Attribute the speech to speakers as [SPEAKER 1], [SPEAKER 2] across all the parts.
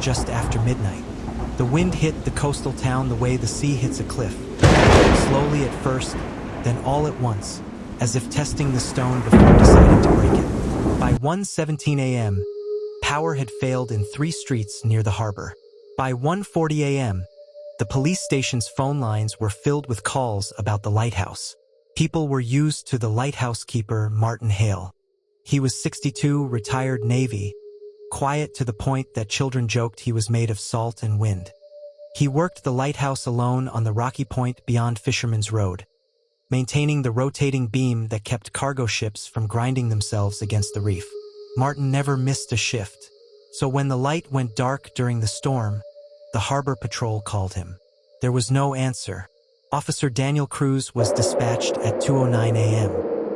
[SPEAKER 1] just after midnight. The wind hit the coastal town the way the sea hits a cliff, slowly at first, then all at once, as if testing the stone before deciding to break it. By 1:17 a.m., power had failed in 3 streets near the harbor. By 1:40 a.m., the police station's phone lines were filled with calls about the lighthouse. People were used to the lighthouse keeper, Martin Hale. He was 62, retired Navy, quiet to the point that children joked he was made of salt and wind. He worked the lighthouse alone on the rocky point beyond Fisherman's Road, maintaining the rotating beam that kept cargo ships from grinding themselves against the reef. Martin never missed a shift, so when the light went dark during the storm, the harbor patrol called him. There was no answer. Officer Daniel Cruz was dispatched at 2:09 a.m.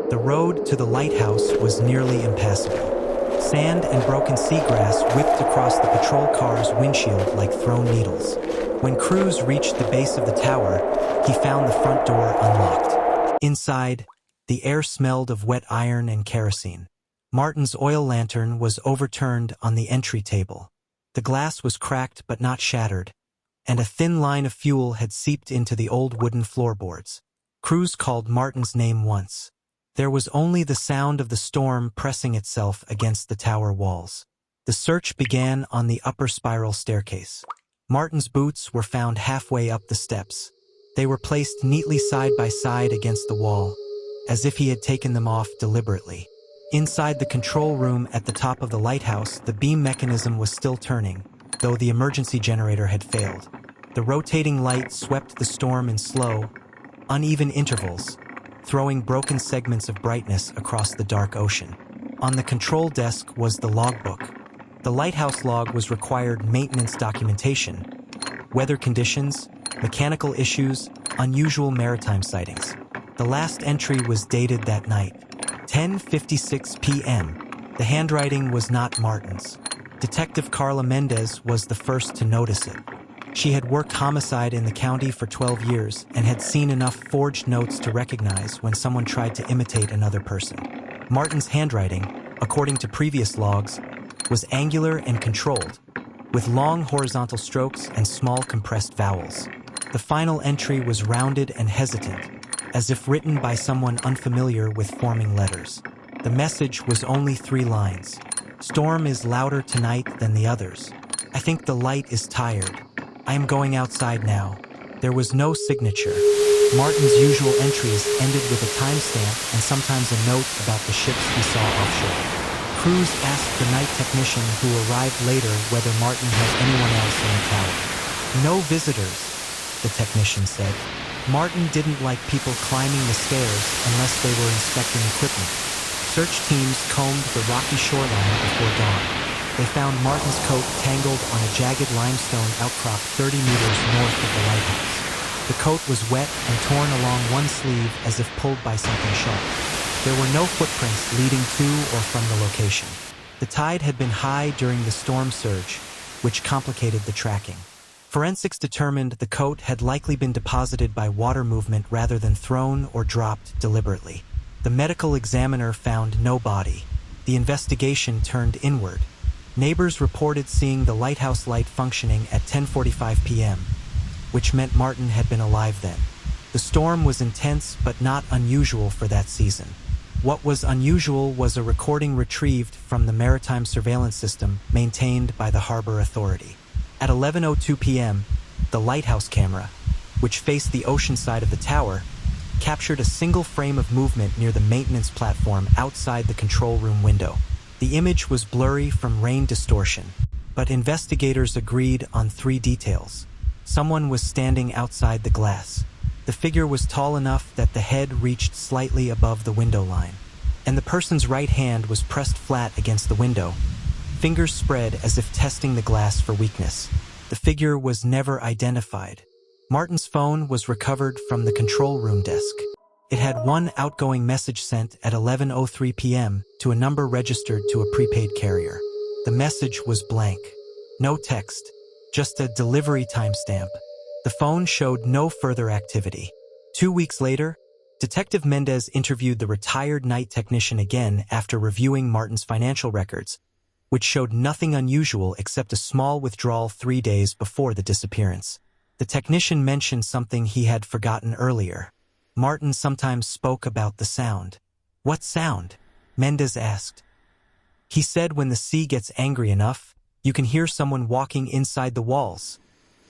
[SPEAKER 1] The road to the lighthouse was nearly impassable. Sand and broken seagrass whipped across the patrol car's windshield like thrown needles. When Cruz reached the base of the tower, he found the front door unlocked. Inside, the air smelled of wet iron and kerosene. Martin's oil lantern was overturned on the entry table. The glass was cracked but not shattered, and a thin line of fuel had seeped into the old wooden floorboards. Cruz called Martin's name once. There was only the sound of the storm pressing itself against the tower walls. The search began on the upper spiral staircase. Martin's boots were found halfway up the steps. They were placed neatly side by side against the wall, as if he had taken them off deliberately. Inside the control room at the top of the lighthouse, the beam mechanism was still turning, though the emergency generator had failed. The rotating light swept the storm in slow, uneven intervals, throwing broken segments of brightness across the dark ocean. On the control desk was the logbook. The lighthouse log was required maintenance documentation, weather conditions, mechanical issues, unusual maritime sightings. The last entry was dated that night, 10:56 p.m. The handwriting was not Martin's. Detective Carla Mendez was the first to notice it. She had worked homicide in the county for 12 years and had seen enough forged notes to recognize when someone tried to imitate another person. Martin's handwriting, according to previous logs, was angular and controlled, with long horizontal strokes and small compressed vowels. The final entry was rounded and hesitant, as if written by someone unfamiliar with forming letters. The message was only 3 lines. Storm is louder tonight than the others. I think the light is tired. I am going outside now. There was no signature. Martin's usual entries ended with a timestamp and sometimes a note about the ships he saw offshore. Cruz asked the night technician who arrived later whether Martin had anyone else in the tower. No visitors, the technician said. Martin didn't like people climbing the stairs unless they were inspecting equipment. Search teams combed the rocky shoreline before dawn. They found Martin's coat tangled on a jagged limestone outcrop 30 meters north of the lighthouse. The coat was wet and torn along one sleeve as if pulled by something sharp. There were no footprints leading to or from the location. The tide had been high during the storm surge, which complicated the tracking. Forensics determined the coat had likely been deposited by water movement rather than thrown or dropped deliberately. The medical examiner found no body. The investigation turned inward. Neighbors reported seeing the lighthouse light functioning at 10:45 p.m., which meant Martin had been alive then. The storm was intense but not unusual for that season. What was unusual was a recording retrieved from the maritime surveillance system maintained by the Harbor Authority. At 11:02 p.m., the lighthouse camera, which faced the ocean side of the tower, captured a single frame of movement near the maintenance platform outside the control room window. The image was blurry from rain distortion, but investigators agreed on 3 details. Someone was standing outside the glass. The figure was tall enough that the head reached slightly above the window line, and the person's right hand was pressed flat against the window, fingers spread as if testing the glass for weakness. The figure was never identified. Martin's phone was recovered from the control room desk. It had one outgoing message sent at 11:03 p.m. to a number registered to a prepaid carrier. The message was blank. No text, just a delivery timestamp. The phone showed no further activity. 2 weeks later, Detective Mendez interviewed the retired night technician again after reviewing Martin's financial records, which showed nothing unusual except a small withdrawal 3 days before the disappearance. The technician mentioned something he had forgotten earlier. Martin sometimes spoke about the sound. What sound? Mendez asked. He said when the sea gets angry enough, you can hear someone walking inside the walls,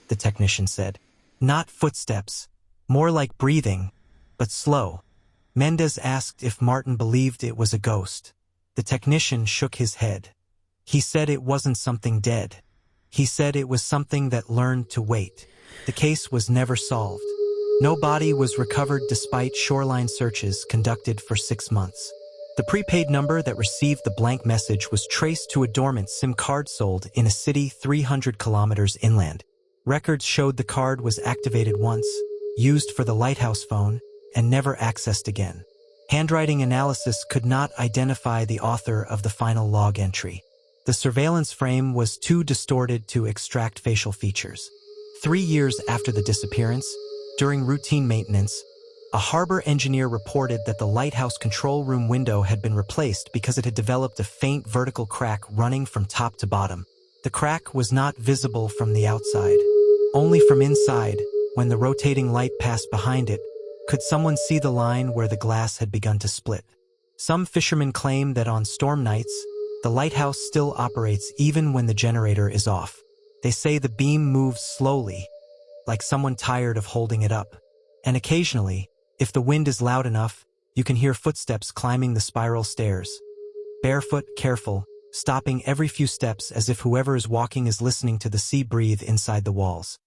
[SPEAKER 1] the technician said. Not footsteps, more like breathing, but slow. Mendez asked if Martin believed it was a ghost. The technician shook his head. He said it wasn't something dead. He said it was something that learned to wait. The case was never solved. No body was recovered despite shoreline searches conducted for 6 months. The prepaid number that received the blank message was traced to a dormant SIM card sold in a city 300 kilometers inland. Records showed the card was activated once, used for the Lighthouse phone, and never accessed again. Handwriting analysis could not identify the author of the final log entry. The surveillance frame was too distorted to extract facial features. 3 years after the disappearance, during routine maintenance, a harbor engineer reported that the lighthouse control room window had been replaced because it had developed a faint vertical crack running from top to bottom. The crack was not visible from the outside. Only from inside, when the rotating light passed behind it, could someone see the line where the glass had begun to split. Some fishermen claim that on storm nights, the lighthouse still operates even when the generator is off. They say the beam moves slowly, like someone tired of holding it up. And occasionally, if the wind is loud enough, you can hear footsteps climbing the spiral stairs. Barefoot, careful, stopping every few steps as if whoever is walking is listening to the sea breathe inside the walls.